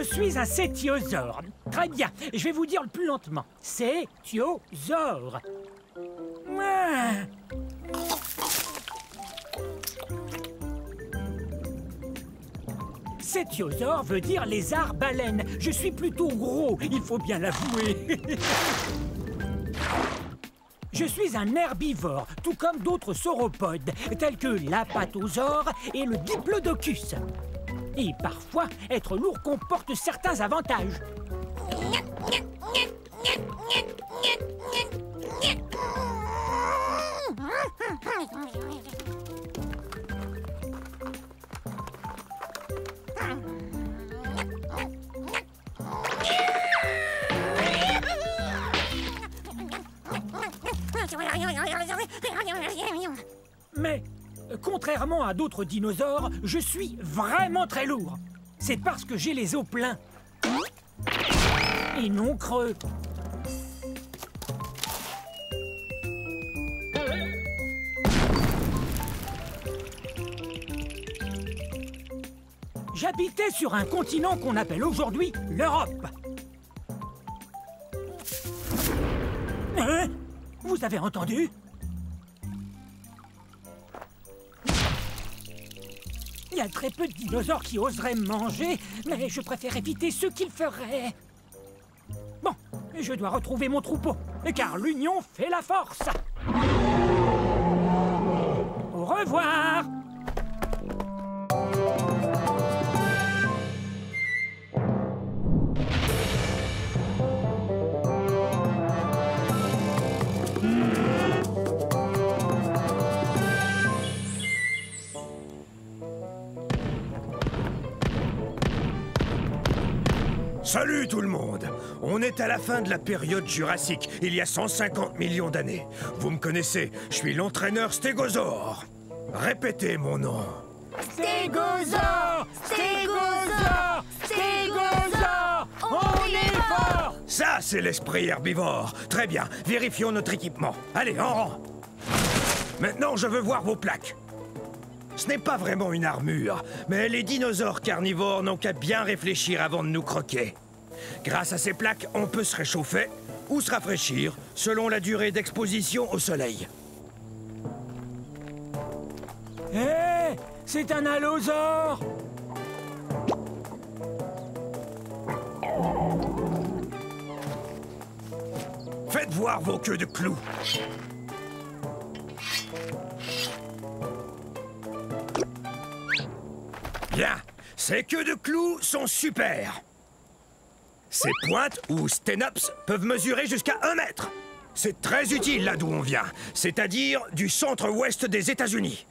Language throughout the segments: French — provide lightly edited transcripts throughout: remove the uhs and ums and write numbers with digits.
Je suis un cétiosaure. Très bien, je vais vous dire le plus lentement. Cétiosaure. Ah. Cétiosaure veut dire lézard-baleine. Je suis plutôt gros, il faut bien l'avouer. Je suis un herbivore, tout comme d'autres sauropodes, tels que l'apatosaure et le diplodocus. Et parfois, être lourd comporte certains avantages. Mais, contrairement à d'autres dinosaures, je suis vraiment très lourd. C'est parce que j'ai les os pleins. Et non creux. J'habitais sur un continent qu'on appelle aujourd'hui l'Europe. Hein? Vous avez entendu? Il y a très peu de dinosaures qui oseraient me manger, mais je préfère éviter ceux qui le feraient. Bon, je dois retrouver mon troupeau, car l'union fait la force. Au revoir. Salut tout le monde! On est à la fin de la période jurassique, il y a 150 millions d'années. Vous me connaissez, je suis l'entraîneur Stégosaure. Répétez mon nom. Stégosaure! Stégosaure! Stégosaure! On est fort! Ça, c'est l'esprit herbivore. Très bien, vérifions notre équipement. Allez, en rang. Maintenant, je veux voir vos plaques. Ce n'est pas vraiment une armure, mais les dinosaures carnivores n'ont qu'à bien réfléchir avant de nous croquer. Grâce à ces plaques, on peut se réchauffer ou se rafraîchir selon la durée d'exposition au soleil. Hé! C'est un allosaure! Faites voir vos queues de clous. Bien, ces queues de clous sont super. Ces pointes, ou sténops, peuvent mesurer jusqu'à 1 mètre. C'est très utile là d'où on vient, c'est-à-dire du centre-ouest des États-Unis.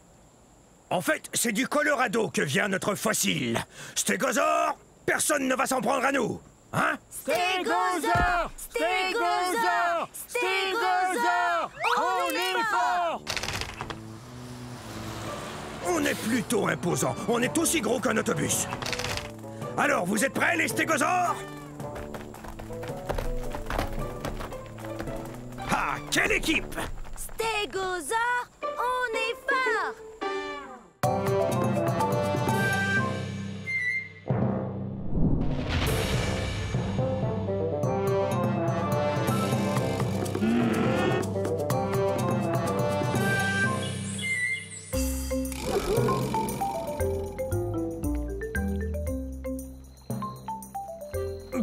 En fait, c'est du Colorado que vient notre fossile. Stégosaure, personne ne va s'en prendre à nous, hein? Stégosaure! Stégosaure! Stégosaure! On est fort! On est plutôt imposant. On est aussi gros qu'un autobus. Alors, vous êtes prêts, les stégosaures? Ah, quelle équipe! Stégosaure, on est fort!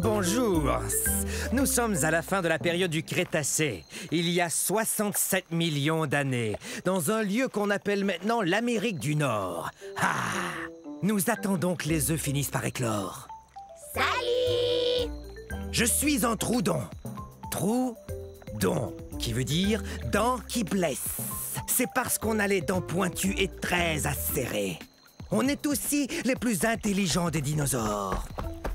Bonjour. Nous sommes à la fin de la période du Crétacé, il y a 67 millions d'années, dans un lieu qu'on appelle maintenant l'Amérique du Nord. Ah! Nous attendons que les œufs finissent par éclore. Salut! Je suis un troudon. Troudon, qui veut dire dents qui blessent. C'est parce qu'on a les dents pointues et très acérées. On est aussi les plus intelligents des dinosaures.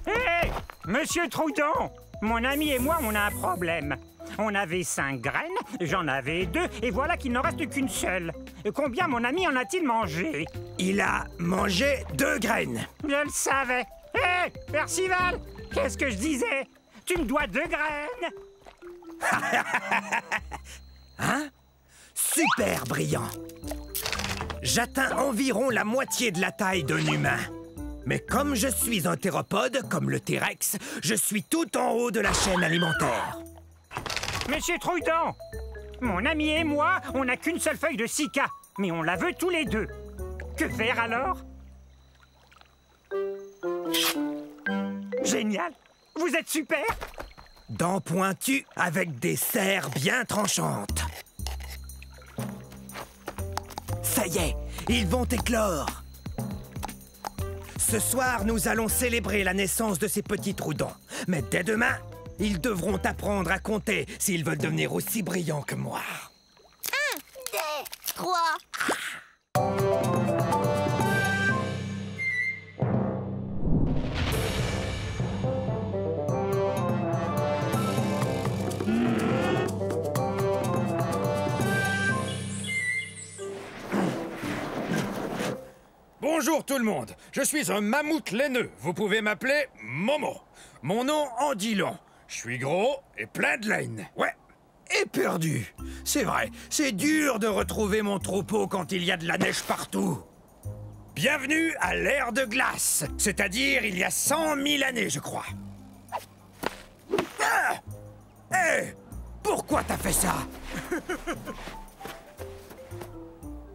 Hé! Monsieur Troudon! Mon ami et moi, on a un problème. On avait 5 graines, j'en avais 2, et voilà qu'il n'en reste qu'une seule. Combien mon ami en a-t-il mangé? Il a mangé 2 graines. Je le savais. Hé! Percival! Qu'est-ce que je disais? Tu me dois 2 graines! Hein? Super brillant. J'atteins environ la moitié de la taille d'un humain. Mais comme je suis un théropode, comme le T-Rex, je suis tout en haut de la chaîne alimentaire. Monsieur Trouille-Dent, mon ami et moi, on n'a qu'une seule feuille de cica, mais on la veut tous les deux. Que faire alors? Génial! Vous êtes super! Dents pointues avec des serres bien tranchantes. Ça y est, ils vont éclore. Ce soir, nous allons célébrer la naissance de ces petits trous-dents. Mais dès demain, ils devront apprendre à compter s'ils veulent devenir aussi brillants que moi. 1, 2, 3. Bonjour tout le monde, je suis un mammouth laineux. Vous pouvez m'appeler Momo. Mon nom en dit long. Je suis gros et plein de laine. Ouais. Et perdu. C'est vrai, c'est dur de retrouver mon troupeau quand il y a de la neige partout. Bienvenue à l'ère de glace, c'est-à-dire il y a 100 000 années, je crois. Ah! Hé! Pourquoi t'as fait ça?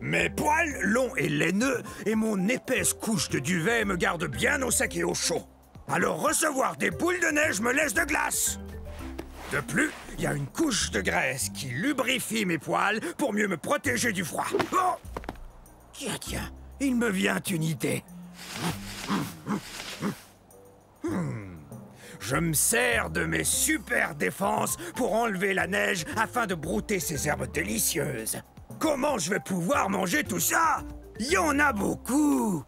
Mes poils longs et laineux et mon épaisse couche de duvet me gardent bien au sec et au chaud. Alors recevoir des boules de neige me laisse de glace. De plus, il y a une couche de graisse qui lubrifie mes poils pour mieux me protéger du froid. Oh! Tiens, il me vient une idée. Je me sers de mes super défenses pour enlever la neige afin de brouter ces herbes délicieuses. Comment je vais pouvoir manger tout ça? Il y en a beaucoup.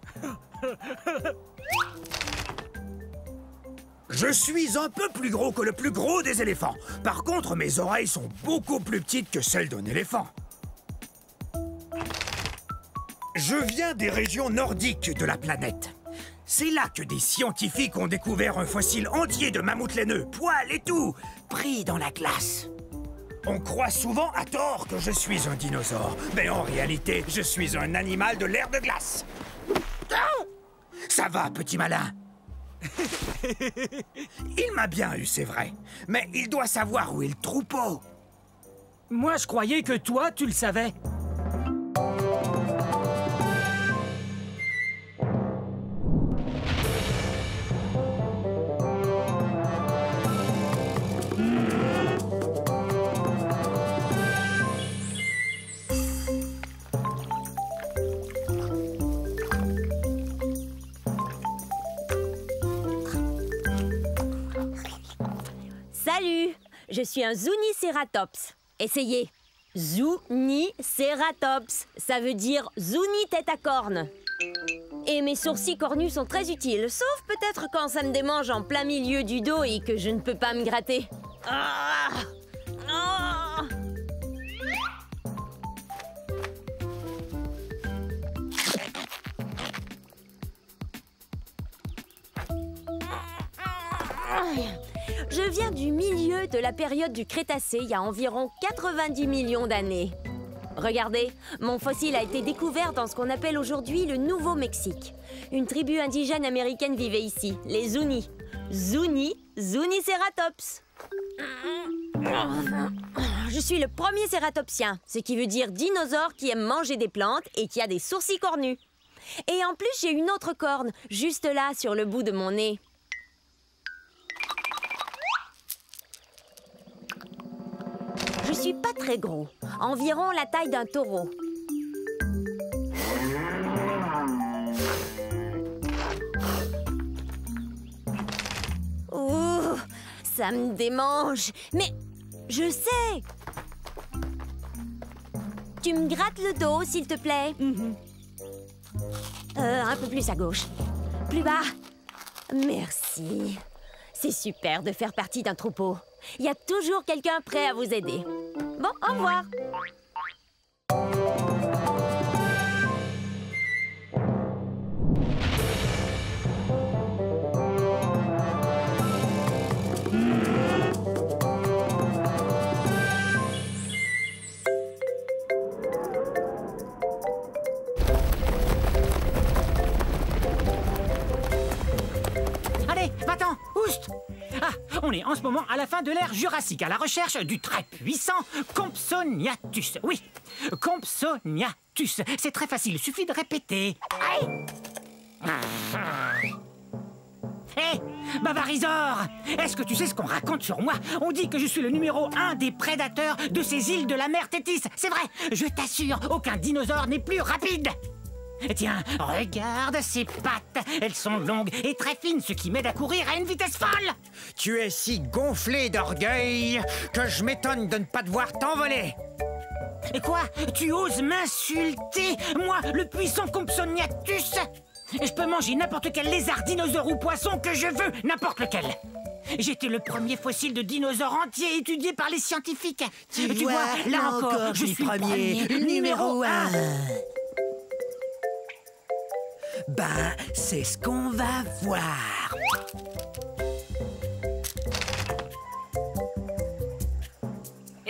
Je suis un peu plus gros que le plus gros des éléphants. Par contre, mes oreilles sont beaucoup plus petites que celles d'un éléphant. Je viens des régions nordiques de la planète. C'est là que des scientifiques ont découvert un fossile entier de mammouth laineux, poils et tout, pris dans la glace. On croit souvent à tort que je suis un dinosaure, mais en réalité, je suis un animal de l'ère de glace. Oh! Ça va, petit malin. Il m'a bien eu, c'est vrai, mais il doit savoir où est le troupeau. Moi, je croyais que toi, tu le savais. Salut, je suis un Zuniceratops. Essayez. Zuniceratops. Ça veut dire Zuni tête à cornes. Et mes sourcils cornus sont très utiles, sauf peut-être quand ça me démange en plein milieu du dos et que je ne peux pas me gratter. Ah! Ah! Je viens du milieu de la période du Crétacé, il y a environ 90 millions d'années. Regardez, mon fossile a été découvert dans ce qu'on appelle aujourd'hui le Nouveau-Mexique. Une tribu indigène américaine vivait ici, les Zuni. Zuniceratops. Je suis le premier cératopsien, ce qui veut dire dinosaure qui aime manger des plantes et qui a des sourcils cornus. Et en plus, j'ai une autre corne, juste là, sur le bout de mon nez. Je suis pas très gros, environ la taille d'un taureau. Ouh, ça me démange. Mais je sais. Tu me grattes le dos, s'il te plaît. Un peu plus à gauche. Plus bas. Merci. C'est super de faire partie d'un troupeau. Il y a toujours quelqu'un prêt à vous aider. Bon, au revoir. on est en ce moment à la fin de l'ère Jurassique, à la recherche du très puissant Compsognathus. Oui, Compsognathus. C'est très facile, il suffit de répéter. Hé, Bavarizor, est-ce que tu sais ce qu'on raconte sur moi? On dit que je suis le numéro 1 des prédateurs de ces îles de la mer Tétis. C'est vrai, je t'assure, aucun dinosaure n'est plus rapide. Tiens, regarde ces pattes. Elles sont longues et très fines, ce qui m'aide à courir à une vitesse folle. Tu es si gonflé d'orgueil que je m'étonne de ne pas te voir t'envoler. Et quoi? Tu oses m'insulter? Moi, le puissant Compsognathus? Je peux manger n'importe quel lézard, dinosaure ou poisson que je veux, n'importe lequel. J'étais le premier fossile de dinosaure entier étudié par les scientifiques. Tu vois, là encore, je suis le premier, numéro 1. Ben, c'est ce qu'on va voir.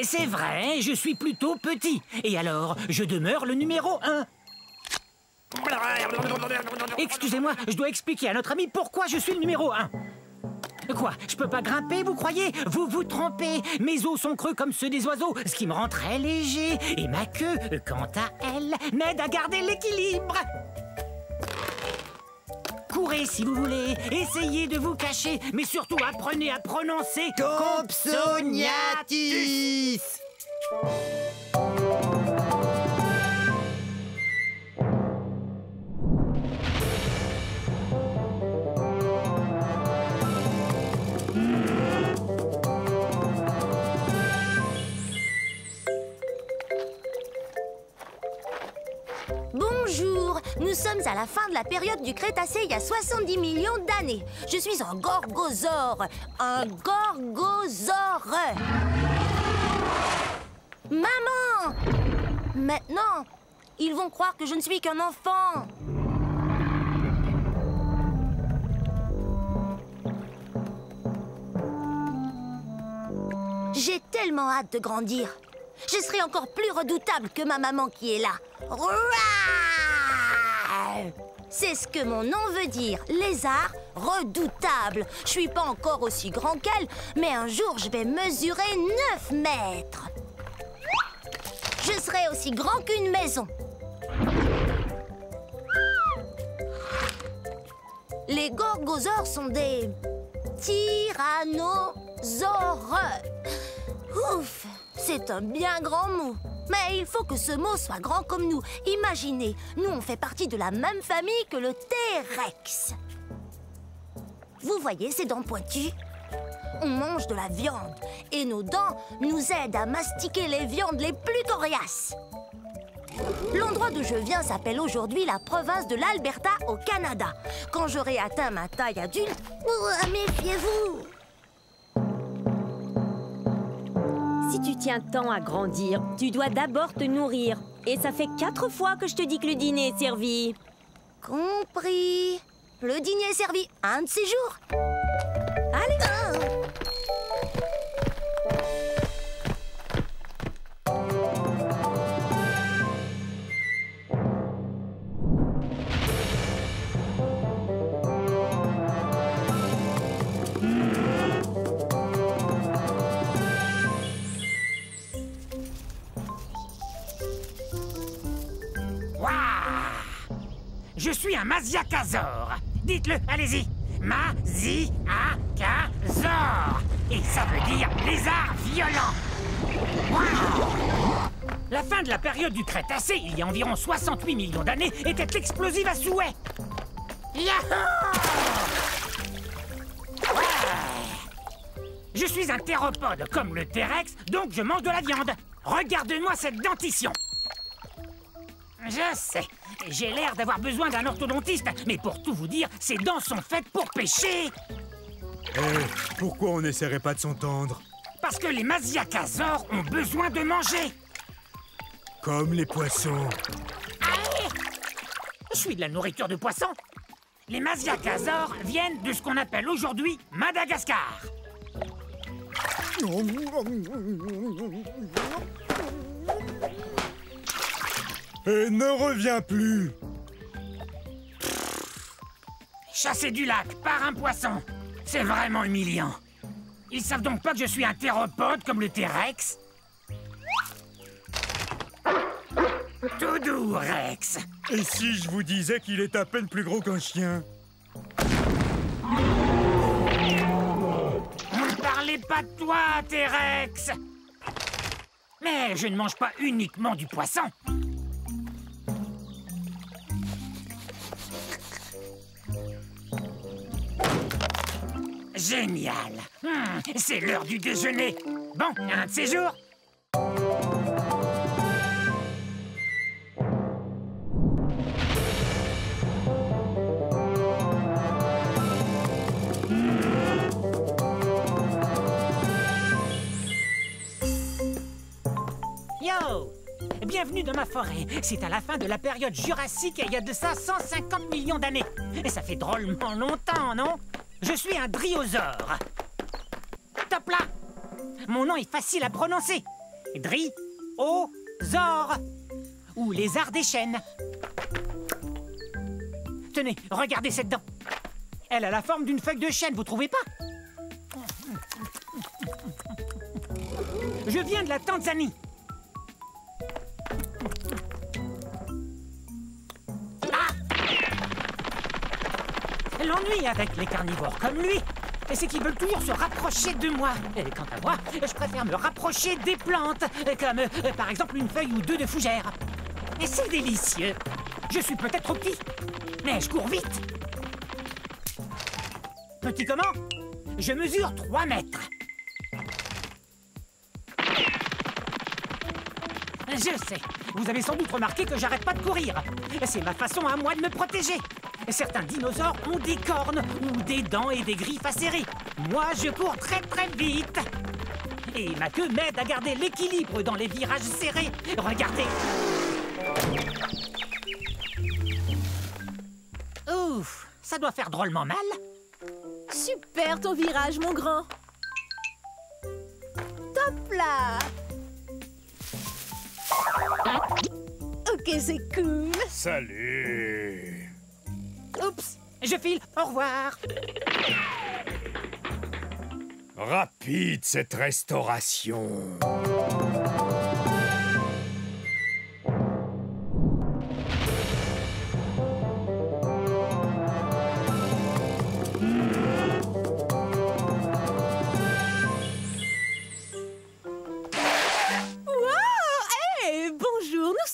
C'est vrai, je suis plutôt petit. Et alors, je demeure le numéro 1. Excusez-moi, je dois expliquer à notre ami pourquoi je suis le numéro 1. Quoi? Je peux pas grimper, vous croyez? Vous vous trompez. Mes os sont creux comme ceux des oiseaux, ce qui me rend très léger. Et ma queue, quant à elle, m'aide à garder l'équilibre. Courez si vous voulez, essayez de vous cacher, mais surtout apprenez à prononcer Compsognathus. Bonjour, nous sommes à la fin de la période du Crétacé il y a 70 millions d'années. Je suis un gorgosaure. Un gorgosaure. Maman! Maintenant, ils vont croire que je ne suis qu'un enfant. J'ai tellement hâte de grandir. Je serai encore plus redoutable que ma maman qui est là. C'est ce que mon nom veut dire, lézard redoutable. Je suis pas encore aussi grand qu'elle, mais un jour je vais mesurer 9 mètres. Je serai aussi grand qu'une maison. Les gorgosaures sont des tyrannosaures. Ouf, c'est un bien grand mot. Mais il faut que ce mot soit grand comme nous. Imaginez, nous on fait partie de la même famille que le T-Rex. Vous voyez ces dents pointues? On mange de la viande et nos dents nous aident à mastiquer les viandes les plus coriaces. L'endroit d'où je viens s'appelle aujourd'hui la province de l'Alberta au Canada. Quand j'aurai atteint ma taille adulte, méfiez-vous! Si tu tiens tant à grandir, tu dois d'abord te nourrir. Et ça fait 4 fois que je te dis que le dîner est servi. Compris. Le dîner est servi un de ces jours. Allez. Je suis un Masiakasaure. Dites-le, allez-y. Masiakasaure. Et ça veut dire lézard violent. Wow. La fin de la période du Crétacé, il y a environ 68 millions d'années, était explosive à souhait. Yahoo! Ouais. Je suis un théropode, comme le T-Rex, donc je mange de la viande. Regarde-moi cette dentition. Je sais, j'ai l'air d'avoir besoin d'un orthodontiste, mais pour tout vous dire, ces dents sont faites pour pêcher. Pourquoi on n'essaierait pas de s'entendre? Parce que les Masiakasaures ont besoin de manger. Comme les poissons. Allez! Je suis de la nourriture de poisson. Les Masiakasaures viennent de ce qu'on appelle aujourd'hui Madagascar. Et ne reviens plus. Chasser du lac par un poisson, c'est vraiment humiliant. Ils savent donc pas que je suis un théropode comme le T-Rex? Tout doux, Rex. Et si je vous disais qu'il est à peine plus gros qu'un chien? On ne parlait pas de toi, T-Rex. Mais je ne mange pas uniquement du poisson. Génial. C'est l'heure du déjeuner. Bon, un de ces jours. Yo! Bienvenue dans ma forêt. C'est à la fin de la période jurassique et il y a de ça 150 millions d'années. Et ça fait drôlement longtemps, non? Je suis un dryosaure. Top là! Mon nom est facile à prononcer. Dri-o-zore. Ou lézard des chênes. Tenez, regardez cette dent. Elle a la forme d'une feuille de chêne, vous trouvez pas? Je viens de la Tanzanie. L'ennui avec les carnivores comme lui, c'est qu'ils veulent toujours se rapprocher de moi. Et quant à moi, je préfère me rapprocher des plantes, comme par exemple une feuille ou deux de fougère. Et c'est délicieux. Je suis peut-être trop petit, mais je cours vite. Petit comment? Je mesure 3 mètres. Je sais, vous avez sans doute remarqué que j'arrête pas de courir. C'est ma façon à moi de me protéger. Certains dinosaures ont des cornes ou des dents et des griffes acérées. Moi, je cours très très vite. Et ma queue m'aide à garder l'équilibre dans les virages serrés. Regardez. Ouf, ça doit faire drôlement mal. Super ton virage, mon grand. Top là. Ok, c'est cool. Salut. Oups, je file. Au revoir. Rapide cette restauration.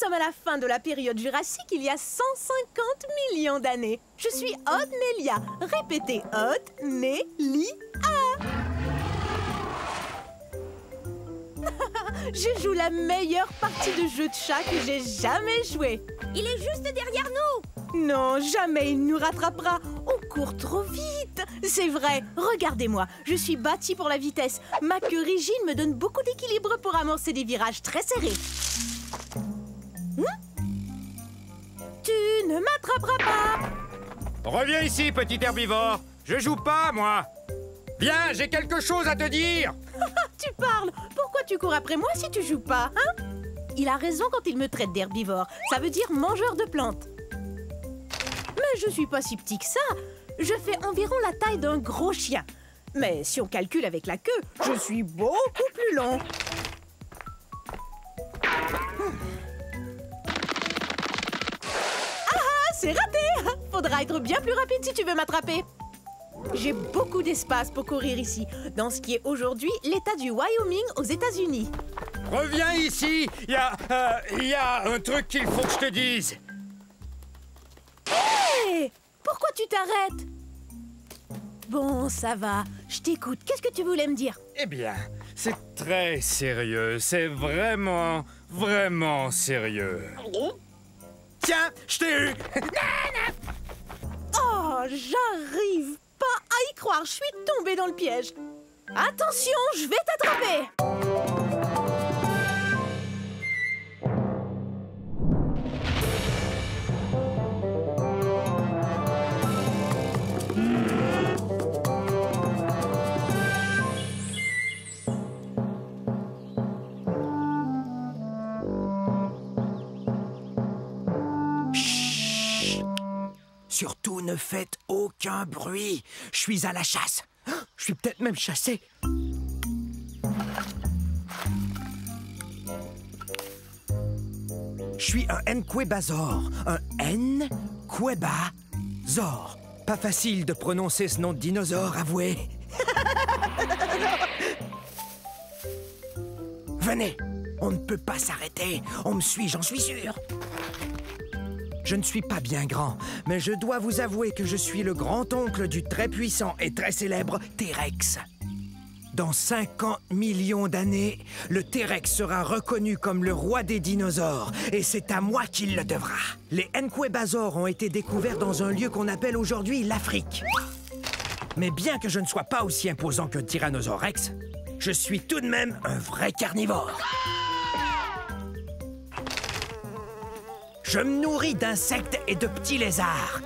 À la fin de la période jurassique, il y a 150 millions d'années. Je suis Odmelia. Répétez Odmelia. Je joue la meilleure partie de jeu de chat que j'ai jamais joué. Il est juste derrière nous. Non, jamais il nous rattrapera. On court trop vite. C'est vrai, regardez-moi. Je suis bâtie pour la vitesse. Ma queue rigide me donne beaucoup d'équilibre pour amorcer des virages très serrés. Tu ne m'attraperas pas. Reviens ici, petit herbivore. Je joue pas, moi. Viens, j'ai quelque chose à te dire. Tu parles. Pourquoi tu cours après moi si tu joues pas, hein? Il a raison quand il me traite d'herbivore. Ça veut dire mangeur de plantes. Mais je suis pas si petit que ça. Je fais environ la taille d'un gros chien. Mais si on calcule avec la queue, je suis beaucoup plus long. C'est raté! Faudra être bien plus rapide si tu veux m'attraper. J'ai beaucoup d'espace pour courir ici, dans ce qui est aujourd'hui l'État du Wyoming aux États-Unis. Reviens ici. Il y a un truc qu'il faut que je te dise. Hé! Pourquoi tu t'arrêtes? Bon, ça va. Je t'écoute. Qu'est-ce que tu voulais me dire? Eh bien, c'est très sérieux. C'est vraiment, vraiment sérieux. Tiens, je t'ai eu. Oh, j'arrive pas à y croire. Je suis tombée dans le piège. Attention, je vais t'attraper. Surtout ne faites aucun bruit. Je suis à la chasse. Je suis peut-être même chassé. Je suis un Nquebazor. Un Nquebazor. Pas facile de prononcer ce nom de dinosaure, avouez. Venez, on ne peut pas s'arrêter. On me suit, j'en suis sûr. Je ne suis pas bien grand, mais je dois vous avouer que je suis le grand-oncle du très puissant et très célèbre T-Rex. Dans 50 millions d'années, le T-Rex sera reconnu comme le roi des dinosaures, et c'est à moi qu'il le devra. Les Nquebazors ont été découverts dans un lieu qu'on appelle aujourd'hui l'Afrique. Mais bien que je ne sois pas aussi imposant qu'un Tyrannosaure Rex, je suis tout de même un vrai carnivore. Je me nourris d'insectes et de petits lézards.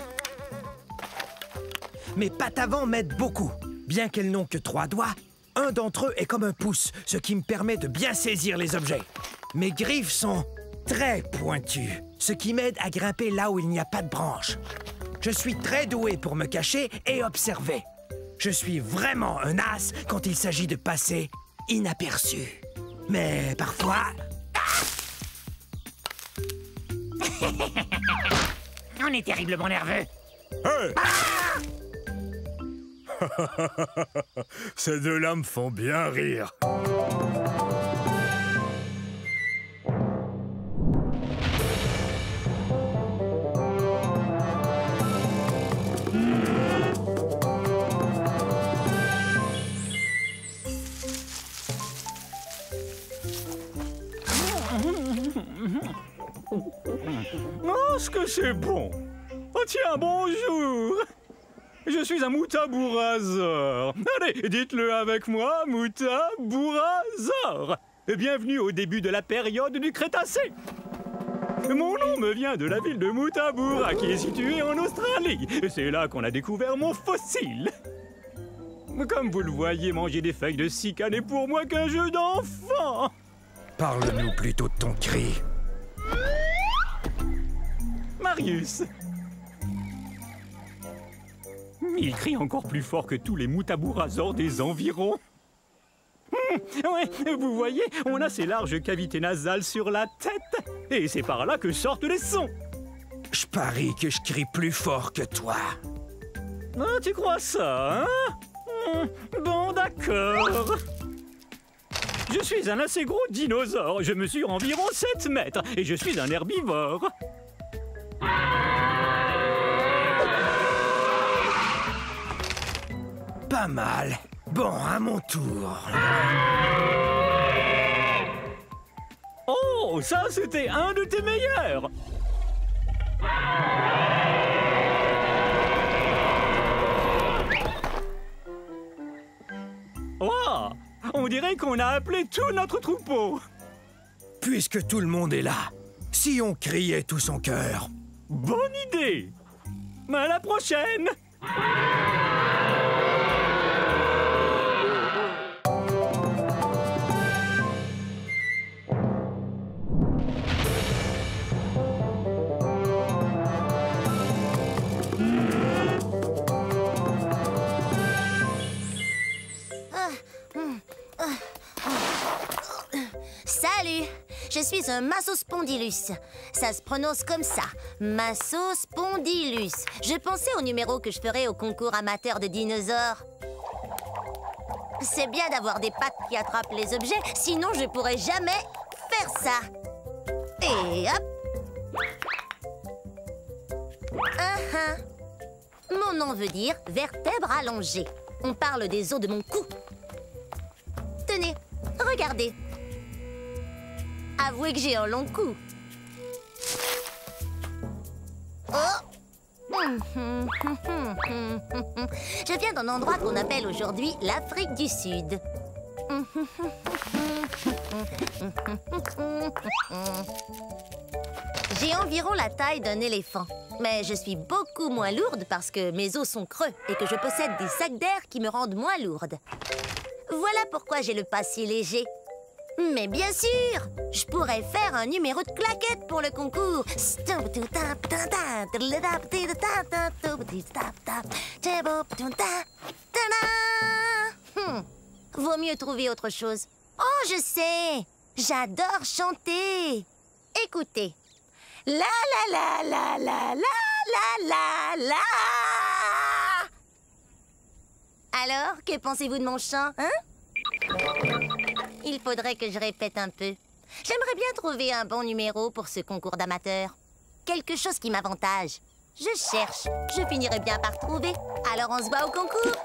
Mes pattes avant m'aident beaucoup. Bien qu'elles n'ont que 3 doigts, un d'entre eux est comme un pouce, ce qui me permet de bien saisir les objets. Mes griffes sont très pointues, ce qui m'aide à grimper là où il n'y a pas de branches. Je suis très doué pour me cacher et observer. Je suis vraiment un as quand il s'agit de passer inaperçu. Mais parfois... On est terriblement nerveux. Hey! Ces deux-là me font bien rire. Oh, ce que c'est bon! Oh tiens, bonjour! Je suis un Muttaburrasor. Allez, dites-le avec moi, Muttaburrasor. Bienvenue au début de la période du Crétacé. Mon nom me vient de la ville de Muttaburra, qui est située en Australie. C'est là qu'on a découvert mon fossile. Comme vous le voyez, manger des feuilles de cycas n'est pour moi qu'un jeu d'enfant. Parle-nous plutôt de ton cri. Marius. Il crie encore plus fort que tous les Muttaburrasors des environs. Ouais, vous voyez, on a ces larges cavités nasales sur la tête. Et c'est par là que sortent les sons. Je parie que je crie plus fort que toi. Ah, tu crois ça, hein? Bon, d'accord. Je suis un assez gros dinosaure. Je mesure environ 7 mètres. Et je suis un herbivore. Pas mal. Bon, à mon tour. Oh, ça, c'était un de tes meilleurs. Oh, on dirait qu'on a appelé tout notre troupeau. Puisque tout le monde est là, si on criait tout son cœur. Bonne idée. À la prochaine. Salut, je suis un Massospondylus. Ça se prononce comme ça, Massospondylus. Je pensais au numéro que je ferais au concours amateur de dinosaures. C'est bien d'avoir des pattes qui attrapent les objets, sinon je pourrais jamais faire ça. Et hop. Mon nom veut dire vertèbre allongée. On parle des os de mon cou. Tenez, regardez. Avouez que j'ai un long cou. Oh! Je viens d'un endroit qu'on appelle aujourd'hui l'Afrique du Sud. J'ai environ la taille d'un éléphant. Mais je suis beaucoup moins lourde parce que mes os sont creux et que je possède des sacs d'air qui me rendent moins lourde. Voilà pourquoi j'ai le pas si léger. Mais bien sûr, je pourrais faire un numéro de claquette pour le concours. Vaut mieux trouver autre chose. Oh, je sais! J'adore chanter! Écoutez, La la la la la la la la la. Alors, que pensez-vous de mon chant, hein? Il faudrait que je répète un peu. J'aimerais bien trouver un bon numéro pour ce concours d'amateurs. Quelque chose qui m'avantage. Je cherche. Je finirai bien par trouver. Alors on se voit au concours.